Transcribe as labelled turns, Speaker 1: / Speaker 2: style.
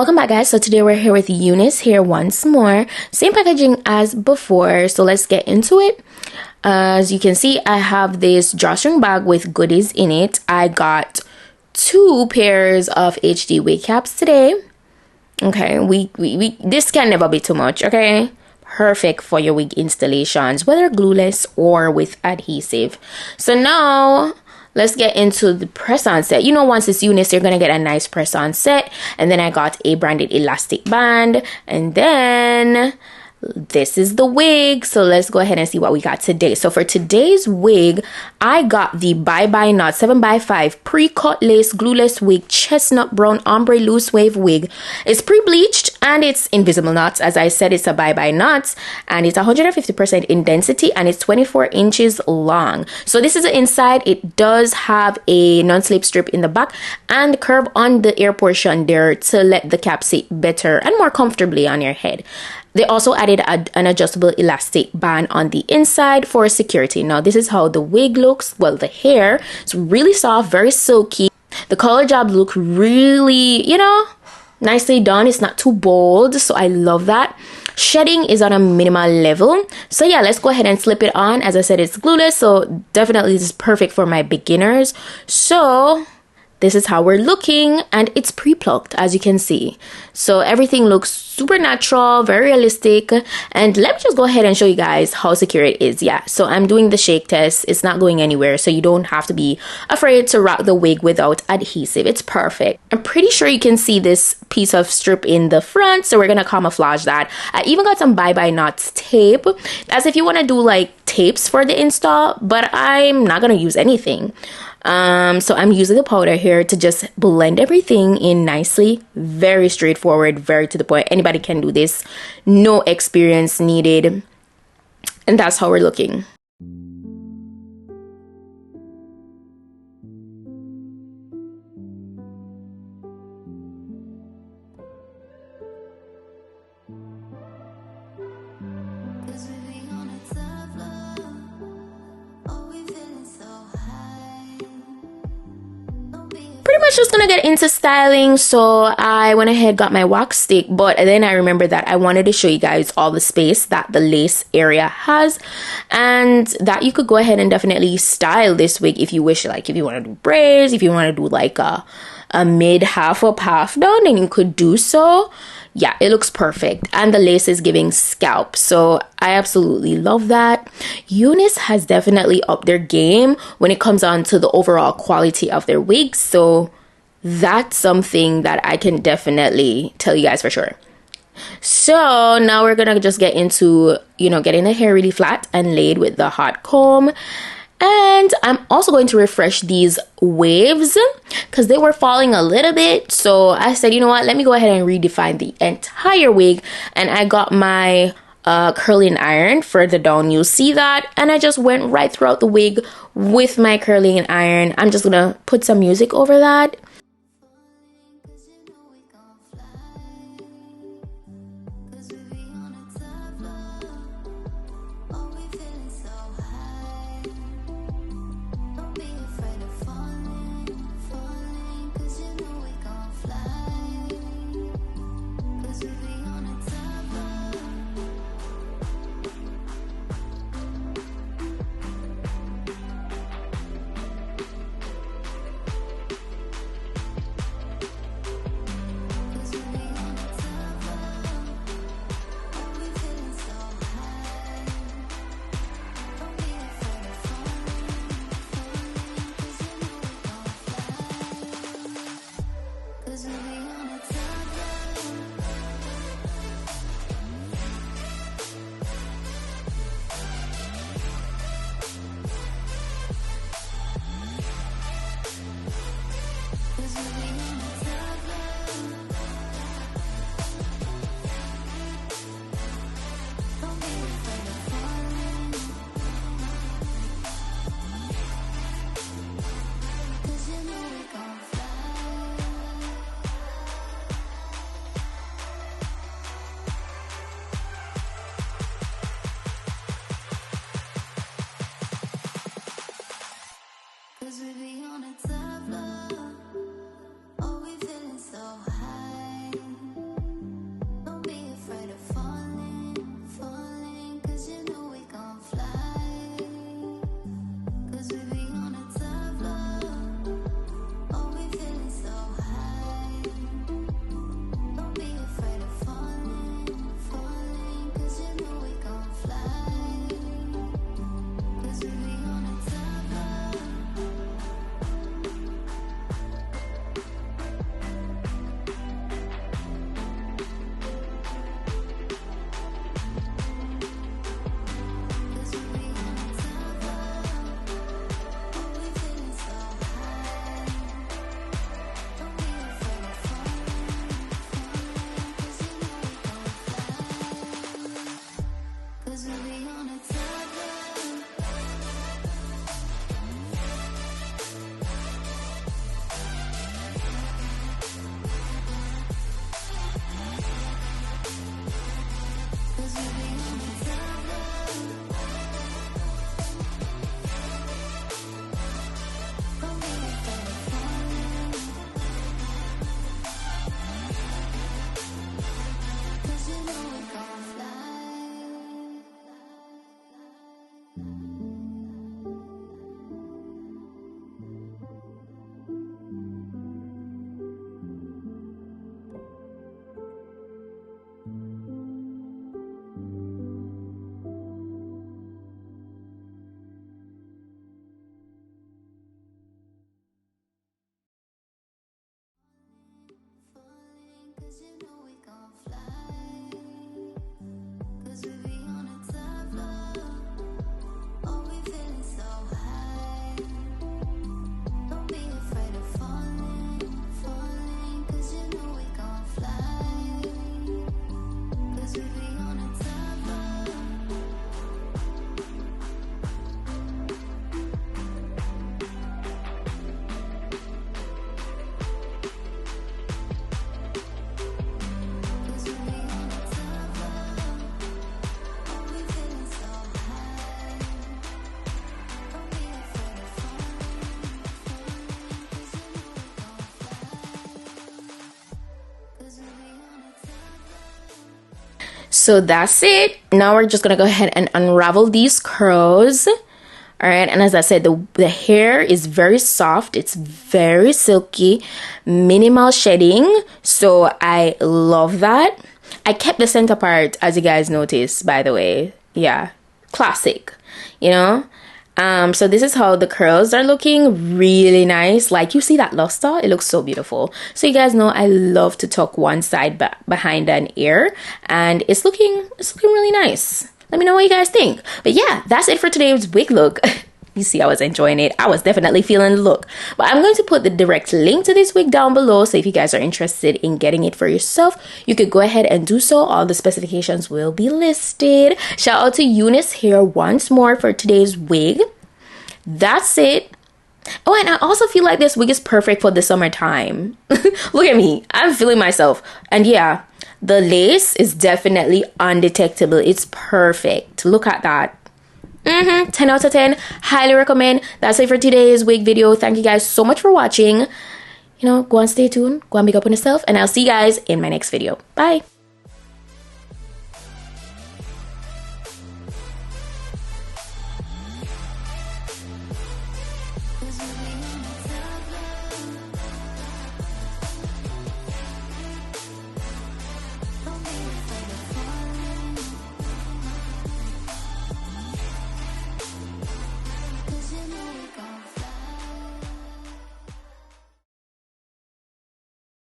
Speaker 1: Welcome back, guys. So today we're here with Eunice here once more. Same packaging as before, so let's get into it. As you can see, I have this drawstring bag with goodies in it. I got 2 pairs of HD wig caps today. Okay, we this can never be too much, okay? Perfect for your wig installations, whether glueless or with adhesive. So now let's get into the press-on set. You know, once it's Eunice, you're gonna get a nice press-on set. And then I got a branded elastic band, and then this is the wig. So let's go ahead and see what we got today. So for today's wig, I got the Bye Bye Knot 7x5 pre-cut lace glueless wig, chestnut brown ombre loose wave wig. It's pre-bleached and it's invisible knots. As I said, it's a Bye Bye Knots, and it's 150% in density, and it's 24 inches long. So this is the inside. It does have a non-slip strip in the back and curve on the ear portion there to let the cap sit better and more comfortably on your head. They also added an adjustable elastic band on the inside for security. Now, this is how the wig looks. Well, the hair is really soft, very silky. The color job look really, you know, nicely done. It's not too bold, so I love that. Shedding is on a minimal level. So yeah, let's go ahead and slip it on. As I said, it's glueless, so definitely this is perfect for my beginners. So this is how we're looking, and it's pre-plucked, as you can see. So everything looks super natural, very realistic. And let me just go ahead and show you guys how secure it is. Yeah, so I'm doing the shake test. It's not going anywhere, so you don't have to be afraid to rock the wig without adhesive. It's perfect. I'm pretty sure you can see this piece of strip in the front, so we're gonna camouflage that. I even got some Bye Bye Knots tape, as if you want to do like tapes for the install, but I'm not gonna use anything. So I'm using the powder here to just blend everything in nicely. Very straightforward, very to the point. Anybody can do this, no experience needed. And that's how we're looking. Pretty much just gonna get into styling, so I went ahead, got my wax stick, but then I remembered that I wanted to show you guys all the space that the lace area has, and that you could go ahead and definitely style this wig if you wish. Like if you want to do braids, if you want to do like a mid half up half down, then you could do so. Yeah, it looks perfect, and the lace is giving scalp, so I absolutely love that. Eunice has definitely upped their game when it comes on to the overall quality of their wigs, so that's something that I can definitely tell you guys for sure. So now we're gonna just get into, you know, getting the hair really flat and laid with the hot comb. And I'm also going to refresh these waves because they were falling a little bit. So I said, you know what, let me go ahead and redefine the entire wig. And I got my curling iron further down. You'll see that. And I just went right throughout the wig with my curling iron. I'm just going to put some music over that. So that's it. Now we're just gonna go ahead and unravel these curls. All right, and as I said, the hair is very soft. It's very silky, minimal shedding. So I love that. I kept the center part, as you guys noticed, by the way. Yeah, classic, you know. So this is how the curls are looking. Really nice. Like, you see that luster? It looks so beautiful. So you guys know I love to tuck one side behind an ear, and it's looking really nice. Let me know what you guys think. But yeah, that's it for today's wig look. You see, I was enjoying it. I was definitely feeling the look. But I'm going to put the direct link to this wig down below. So if you guys are interested in getting it for yourself, you could go ahead and do so. All the specifications will be listed. Shout out to Eunice here once more for today's wig. That's it. Oh, and I also feel like this wig is perfect for the summertime. Look at me. I'm feeling myself. And yeah, the lace is definitely undetectable. It's perfect. Look at that. 10 out of 10. Highly recommend. That's it for today's wig video. Thank you guys so much for watching. You know, go and stay tuned. Go and big up on yourself. And I'll see you guys in my next video. Bye.